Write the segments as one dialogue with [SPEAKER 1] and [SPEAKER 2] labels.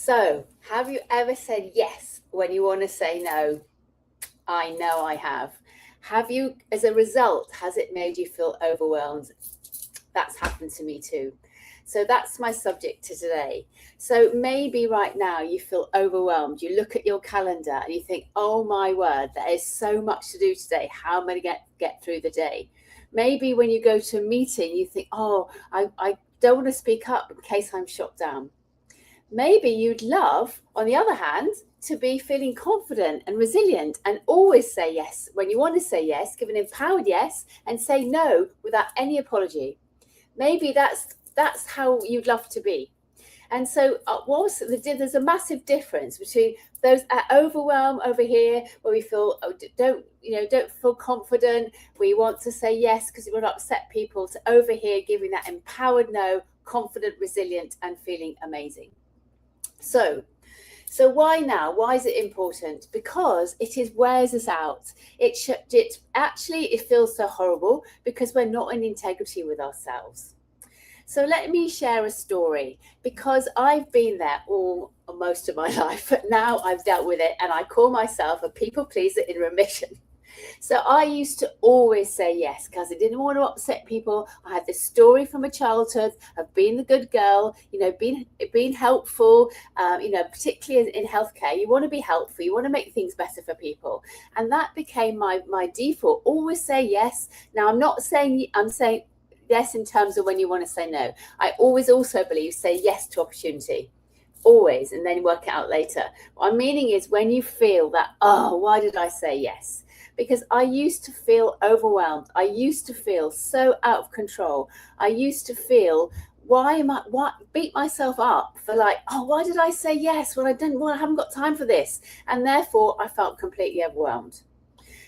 [SPEAKER 1] So, have you ever said yes when you want to say no? I know I have. Have you, as a result, has it made you feel overwhelmed? That's happened to me too. So that's my subject to today. So maybe right now you feel overwhelmed. You look at your calendar and you think, oh my word, there is so much to do today. How am I going to get through the day? Maybe when you go to a meeting, you think, oh, I don't want to speak up in case I'm shot down. Maybe you'd love, on the other hand, to be feeling confident and resilient and always say yes when you want to say yes, give an empowered yes, and say no without any apology. Maybe that's how you'd love to be. And so there's a massive difference between those overwhelm over here, where we feel don't feel confident, we want to say yes because we want to upset people, to over here giving that empowered no, confident, resilient, and feeling amazing. So why now? Why is it important? Because it wears us out. It feels so horrible because we're not in integrity with ourselves. So let me share a story, because I've been there most of my life, but now I've dealt with it, and I call myself a people pleaser in remission. So I used to always say yes because I didn't want to upset people. I had this story from my childhood of being the good girl, being helpful, particularly in healthcare. You want to be helpful. You want to make things better for people. And that became my default. Always say yes. Now, I'm saying yes in terms of when you want to say no. I always also believe say yes to opportunity. Always, and then work it out later. What I'm meaning is when you feel that, oh, why did I say yes? Because I used to feel overwhelmed. I used to feel so out of control. I used to feel, beat myself up for like, oh, why did I say yes when I haven't got time for this? And therefore I felt completely overwhelmed.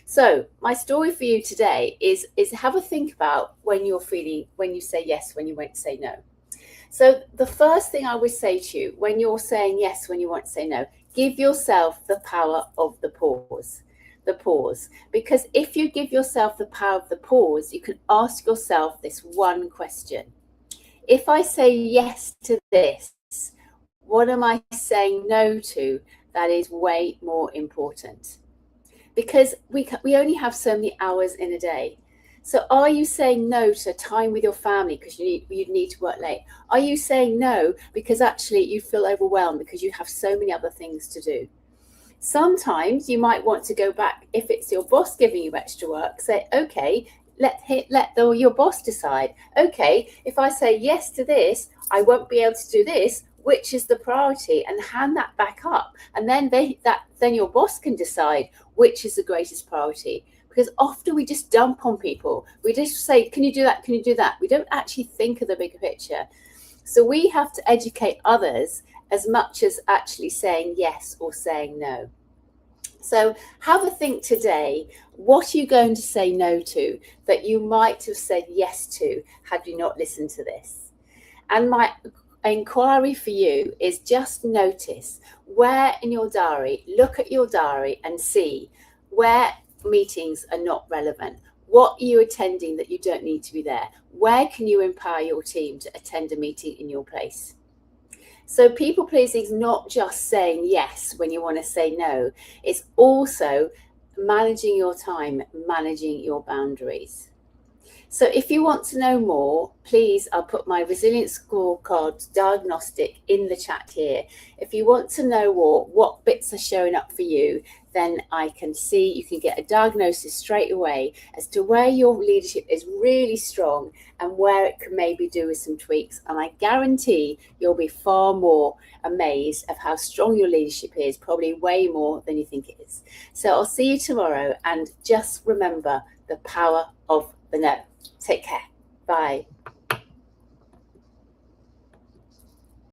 [SPEAKER 1] So my story for you today is have a think about when you say yes, when you won't say no. So the first thing I would say to you when you're saying yes, when you want to say no, give yourself the power of the pause. Because if you give yourself the power of the pause, you can ask yourself this one question. If I say yes to this, what am I saying no to that is way more important? Because we only have so many hours in a day. So are you saying no to time with your family because you need to work late? Are you saying no because actually you feel overwhelmed because you have so many other things to do? Sometimes you might want to go back, if it's your boss giving you extra work, say, okay, let your boss decide. Okay, if I say yes to this, I won't be able to do this. Which is the priority? And hand that back up. And then then your boss can decide which is the greatest priority. Because often we just dump on people. We just say, can you do that? Can you do that? We don't actually think of the bigger picture. So we have to educate others as much as actually saying yes or saying no. So have a think today. What are you going to say no to that you might have said yes to had you not listened to this? And my inquiry for you is just notice where in your diary, look at your diary and see where meetings are not relevant. What are you attending that you don't need to be there? Where can you empower your team to attend a meeting in your place? So people pleasing is not just saying yes when you want to say no. It's also managing your time, managing your boundaries. So if you want to know more, please, I'll put my Resilience Scorecard diagnostic in the chat here. If you want to know what bits are showing up for you, then you can get a diagnosis straight away as to where your leadership is really strong and where it can maybe do with some tweaks. And I guarantee you'll be far more amazed of how strong your leadership is, probably way more than you think it is. So I'll see you tomorrow, and just remember the power of the no. Take care. Bye.